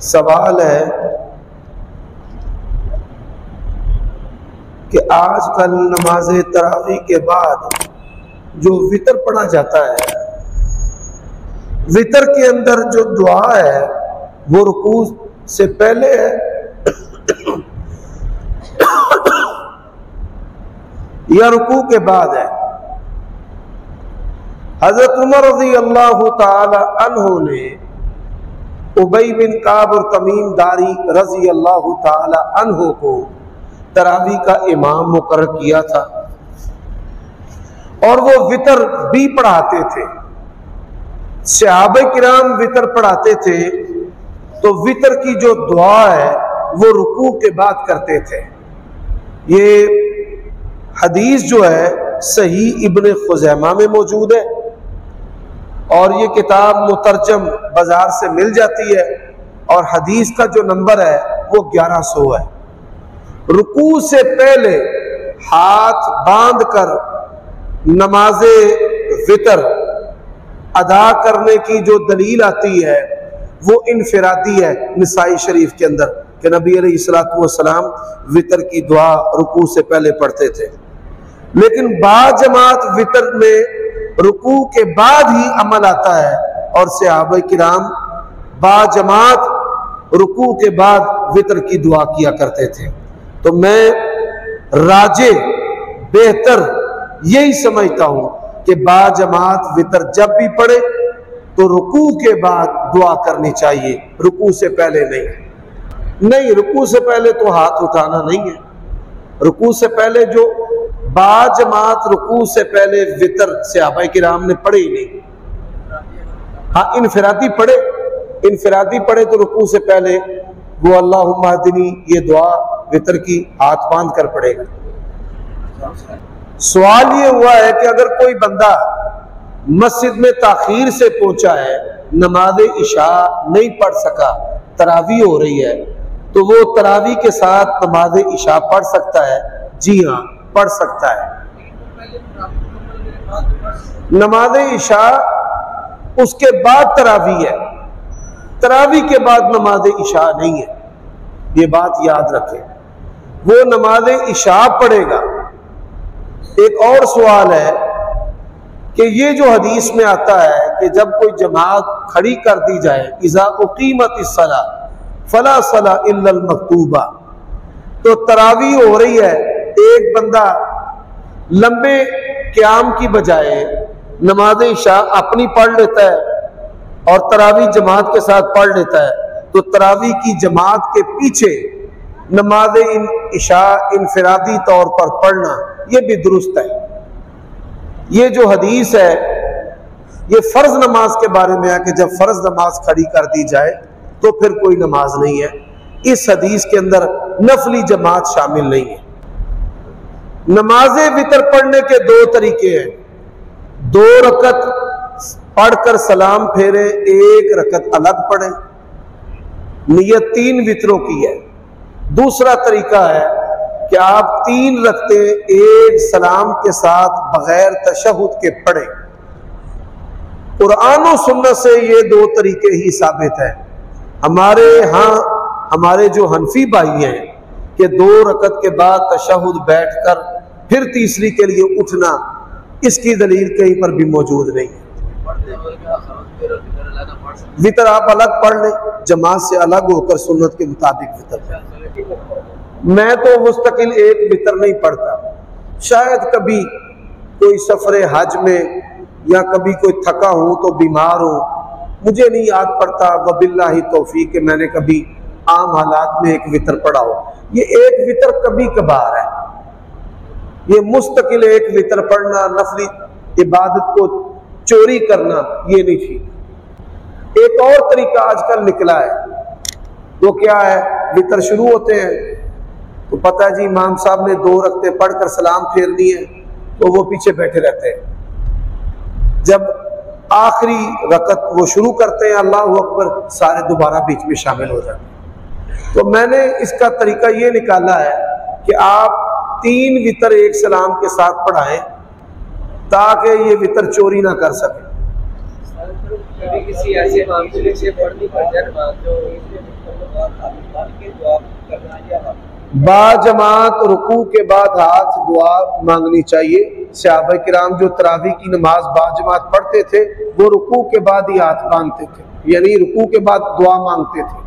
सवाल है कि आजकल नमाज तरावी के बाद जो वितर पढ़ा जाता है, वितर के अंदर जो दुआ है वो रुकू से पहले है या रुकू के बाद है। हजरत उमर रज़ी अल्लाह ताला अन्हु ने उबई बिन काब और तमीम दारी रज़ी अल्लाह ताला अन्हु को तरावी का इमाम मुकर्रर किया था और वो वितर भी पढ़ाते थे। सहाबा किराम वितर पढ़ाते थे तो वितर की जो दुआ है वो रुकू के बाद करते थे। ये हदीस जो है सही इब्ने खुज़ैमा में मौजूद है और ये किताब मुतरजम बाजार से मिल जाती है और हदीस का जो नंबर है वो 1100 है। रुकू से पहले हाथ बांध कर नमाजे वितर अदा करने की जो दलील आती है वो इनफिरादी है निसाई शरीफ के अंदर कि नबी अलैहिस्सलातु वस्सलाम वितर की दुआ रुकू से पहले पढ़ते थे। लेकिन बाजमात वितर में रुकू के बाद ही अमल आता है और सहाबा किराम बाजमात रुकू के बाद वितर की दुआ किया करते थे। तो मैं राजे बेहतर यही समझता हूं कि बाजमात वितर जब भी पढ़े तो रुकू के बाद दुआ करनी चाहिए, रुकू से पहले नहीं। रुकू से पहले तो हाथ उठाना नहीं है। रुकू से पहले जो बाजमात रुकू से पहले वितर सहाबा किराम ने पढ़े ही नहीं। हाँ, इनफिरादी पढ़े तो रुकू से पहले वो अल्लाहुम्मा हदिनी ये दुआ वितर की हाथ बांध कर पढ़ेगा। सवाल ये हुआ है कि अगर कोई बंदा मस्जिद में ताखीर से पहुंचा है, नमाज इशा नहीं पढ़ सका, तरावी हो रही है, तो वो तरावी के साथ नमाज इशा पढ़ सकता है? जी हाँ, पढ़ सकता है। नमाज इशा उसके बाद तरावी है, तरावी के बाद नमाज इशा नहीं है, ये बात याद रखें। वो नमाज इशा पढ़ेगा। एक और सवाल है कि ये जो हदीस में आता है कि जब कोई जमात खड़ी कर दी जाए, इज़ा उक़ीमतिस सला फला सला इल्लल मक्तूबा, तो तरावी हो रही है, एक बंदा लंबे क़याम की बजाय नमाज इशा अपनी पढ़ लेता है और तरावी जमात के साथ पढ़ लेता है, तो तरावी की जमात के पीछे नमाज इशा इनफिरादी तौर पर पढ़ना ये भी दुरुस्त है। ये जो हदीस है ये फर्ज नमाज के बारे में है कि जब फर्ज नमाज खड़ी कर दी जाए तो फिर कोई नमाज नहीं है। इस हदीस के अंदर नफली जमात शामिल नहीं है। नमाजे वितर पढ़ने के दो तरीके हैं। 2 रकत पढ़कर सलाम फेरे, 1 रकत अलग पढ़े, नियत 3 वितरों की है। दूसरा तरीका है कि आप 3 रखते 1 सलाम के साथ बगैर तशहुद के पढ़े। कुरान और सुन्नत से ये 2 तरीके ही साबित है। हमारे यहाँ हमारे जो हनफी भाई हैं कि 2 रकत के बाद तशहुद बैठकर फिर तीसरी के लिए उठना, इसकी दलील कहीं पर भी मौजूद नहीं है। वितर आप अलग पढ़ लें, जमात से अलग होकर सुन्नत के मुताबिक वितर। मैं तो मुस्तकिल एक वितर नहीं पढ़ता। शायद कभी कोई सफरे हज में या कभी कोई थका हूं तो बीमार हूं, मुझे नहीं याद पड़ता वबिल्लाहि तौफीक कि मैंने कभी आम हालात में एक वितर पढ़ा हो। ये एक वितर कभी कभार है। ये मुस्तकिल एक वितर पढ़ना, नफली इबादत को चोरी करना, ये नहीं ठीक। एक और तरीका आजकल निकला है, वो क्या है? वितर शुरू होते हैं तो पता है जी इमाम साहब ने 2 रकते पढ़कर सलाम फेरनी है, तो वो पीछे बैठे रहते हैं। जब आखिरी रकत वो शुरू करते हैं अल्लाहु अकबर, सारे दोबारा बीच में शामिल हो जाते हैं। तो मैंने इसका तरीका ये निकाला है कि आप 3 वितर एक सलाम के साथ पढ़ाएं ताकि ये वितर चोरी ना कर सके। किसी ऐसे मामले से पढ़नी पड़ जाए बाजमात रुकू के बाद हाथ दुआ मांगनी चाहिए। सहाबा किराम जो तरावी की नमाज बाजमात पढ़ते थे वो रुकू के बाद ही हाथ बांधते थे, यानी रुकू के बाद दुआ मांगते थे।